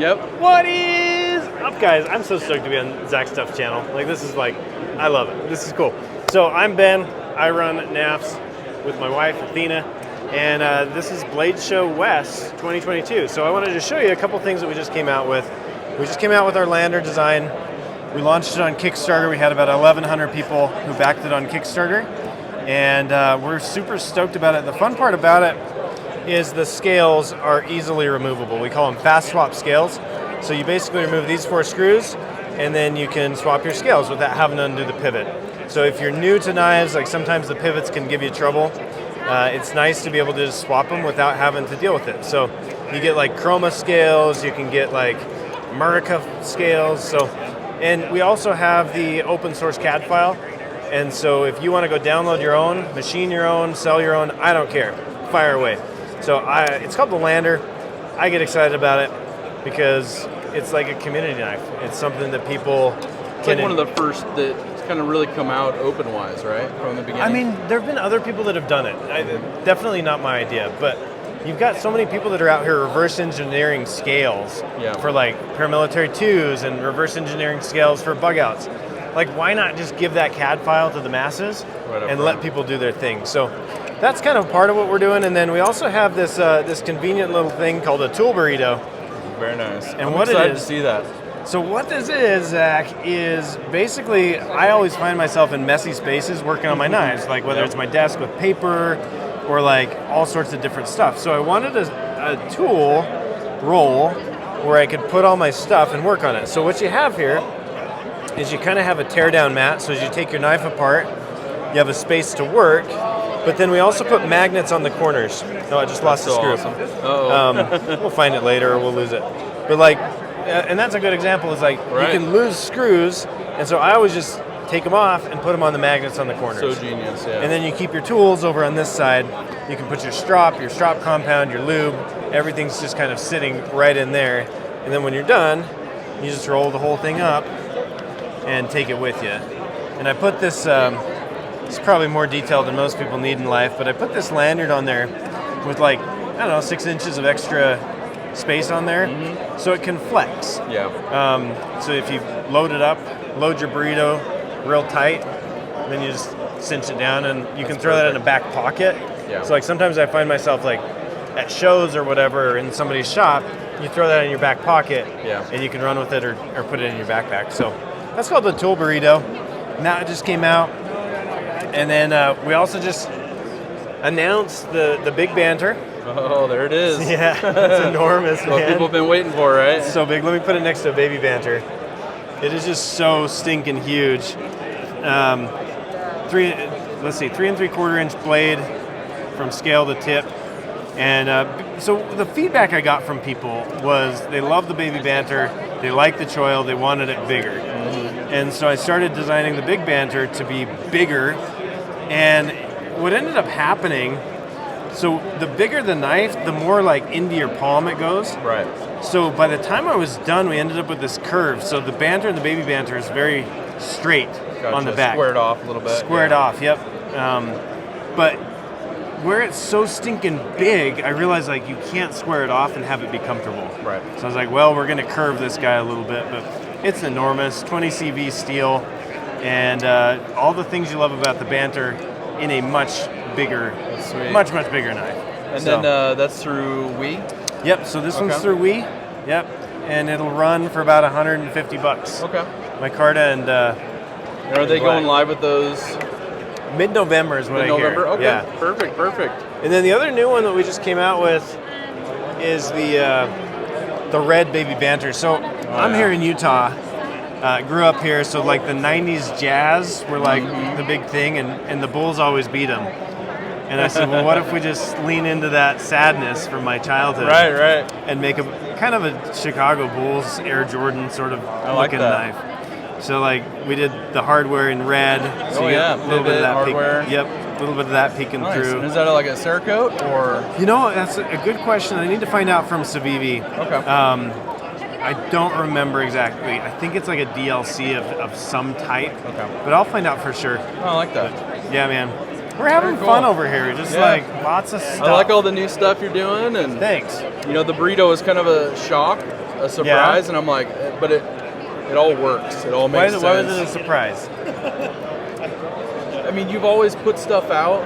Yep. What is up, guys? I'm so stoked to be on Zach Stuff's channel. Like, this is like, I love it. This is cool. So I'm Ben. I run Knafs with my wife, Athena, and this is Blade Show West 2022. So I wanted to show you a couple things that we just came out with. We just came out with our lander design. We launched it on Kickstarter. We had about 1,100 people who backed it on Kickstarter, and we're super stoked about it. The fun part about it is the scales are easily removable. We call them fast swap scales. So you basically remove these 4 screws, and then you can swap your scales without having to undo the pivot. So if you're new to knives, like sometimes the pivots can give you trouble, it's nice to be able to just swap them without having to deal with it. So you get like chroma scales, you can get like Murica scales. So, and we also have the open source CAD file. And so if you want to go download your own, machine your own, sell your own, I don't care, fire away. So it's called the Lander. I get excited about it because it's like a community knife. It's something that people It's like one of the first that's kind of really come out open-wise, right, from the beginning? I mean, there have been other people that have done it. Definitely not my idea, but you've got so many people that are out here reverse engineering scales for like paramilitary 2s and reverse engineering scales for bug outs. Like, why not just give that CAD file to the masses and let people do their thing? So that's kind of part of what we're doing. And then we also have this this convenient little thing called a tool burrito. Very nice. And I'm what excited it is, to see that. So what this is, Zach, is basically I always find myself in messy spaces working on my knives, like whether it's my desk with paper or like all sorts of different stuff. So I wanted a tool roll where I could put all my stuff and work on it. So what you have here is you kind of have a tear down mat. So as you take your knife apart, you have a space to work. But then we also put magnets on the corners. No, I just lost the screw. Awesome. We'll find it later or we'll lose it. But like, and that's a good example, is like you can lose screws, and so I always just take them off and put them on the magnets on the corners. So genius, yeah. And then you keep your tools over on this side. You can put your strop compound, your lube, everything's just kind of sitting right in there. And then when you're done, you just roll the whole thing up and take it with you. And I put this, it's probably more detailed than most people need in life, but I put this lanyard on there with like, I don't know, 6 inches of extra space on there, so it can flex. Yeah. So if you load it up, load your burrito real tight, then you just cinch it down, and you can throw that in a back pocket. Yeah. So like sometimes I find myself like at shows or whatever, or in somebody's shop, you throw that in your back pocket, and you can run with it or put it in your backpack. So that's called the tool burrito. Now it just came out, and then we also just announced the big Banter. Oh, there it is. Yeah, it's enormous, man. What people have been waiting for, right? It's so big. Let me put it next to a baby Banter. It is just so stinking huge. 3 3/4 inch blade from scale to tip. And so the feedback I got from people was they love the baby Banter, they like the choil, they wanted it bigger. And so I started designing the big Banter to be bigger. And what ended up happening, so the bigger the knife, the more like into your palm it goes. Right. So by the time I was done, we ended up with this curve. So the Banter and the baby Banter is very straight on the back. Squared off a little bit. Squared off, yep. But where it's so stinking big, I realized like you can't square it off and have it be comfortable. Right. So I was like, well, we're gonna curve this guy a little bit, but it's enormous, 20 CV steel, and all the things you love about the Banter in a much bigger, much bigger knife. And then that's through Wii? Yep, so this one's through Wii. Yep, and it'll run for about $150. Okay. Micarta and are they going live with those? Mid-November is what I hear. Mid-November? Okay, yeah. Perfect. And then the other new one that we just came out with is the red baby Banter. So I'm here in Utah. Grew up here, so like the 90s jazz were like the big thing, and the Bulls always beat them. And I said, well, what if we just lean into that sadness from my childhood? Right. And make a kind of a Chicago Bulls Air Jordan sort of looking knife. So like we did the hardware in red. So you get a little bit of that hardware. Yep, a little bit of that peeking through. And is that like a Cerakote or? You know, that's a good question. I need to find out from Savivi. Okay. I don't remember exactly. I think it's like a DLC of some type. Okay. But I'll find out for sure. Oh, I like that. But, yeah, man. We're having fun over here. Just like lots of stuff. I like all the new stuff you're doing. And thanks. You know, the burrito was kind of a shock a surprise, and I'm like, but it all works. It all makes sense. Why was it a surprise? I mean, you've always put stuff out,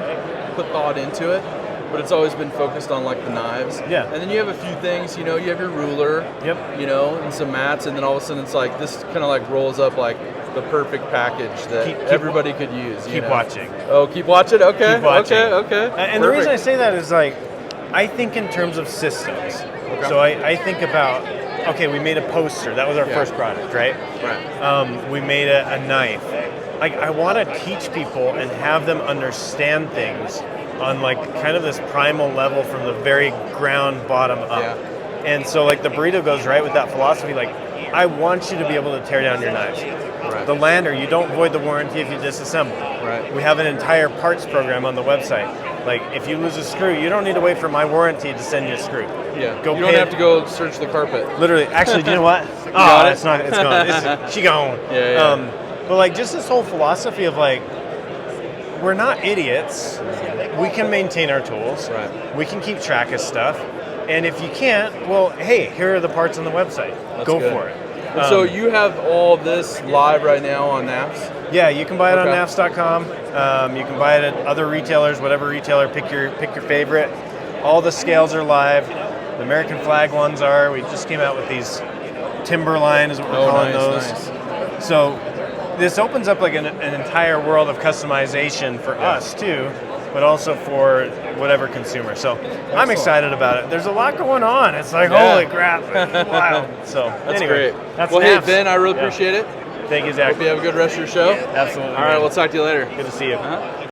put thought into it, but it's always been focused on like the knives. Yeah. And then you have a few things, you know, you have your ruler, Yep. you know, and some mats, and then all of a sudden it's like this kind of like rolls up like the perfect package that everybody could use. Keep watching. Oh, keep watching? Okay. Keep watching. Okay. And the reason I say that is like, I think in terms of systems. Okay. So I think about, okay, we made a poster. That was our first product, right? Right. We made a knife. Like, I want to teach people and have them understand things on like kind of this primal level from the very ground bottom up. Yeah. And so like the burrito goes right with that philosophy. Like, I want you to be able to tear down your knives. Right. The lander, you don't void the warranty if you disassemble. Right. We have an entire parts program on the website. Like, if you lose a screw, you don't need to wait for my warranty to send you a screw. Yeah. Go you don't have to go search the carpet. Literally, actually, do you know what? got it? It's not. It's gone. She gone. Yeah. But like, just this whole philosophy of like, we're not idiots. We can maintain our tools. Right. We can keep track of stuff. And if you can't, well, hey, here are the parts on the website. Go good. for it. And so you have all this live right now on Knafs? Yeah, you can buy it on Okay. Knafs.com. You can buy it at other retailers, whatever retailer, pick your favorite. All the scales are live. The American flag ones are. We just came out with these Timberline is what we're calling those. Nice. So this opens up like an entire world of customization for us too, but also for whatever consumer. So I'm excited about it. There's a lot going on. It's like, holy crap, it's wild. So That's anyway, great. That's well, Knafs. hey, Ben, I really appreciate it. Thank you, Zach. Hope you have a good rest of your show. Absolutely. All right, we'll talk to you later. Good to see you. Uh-huh.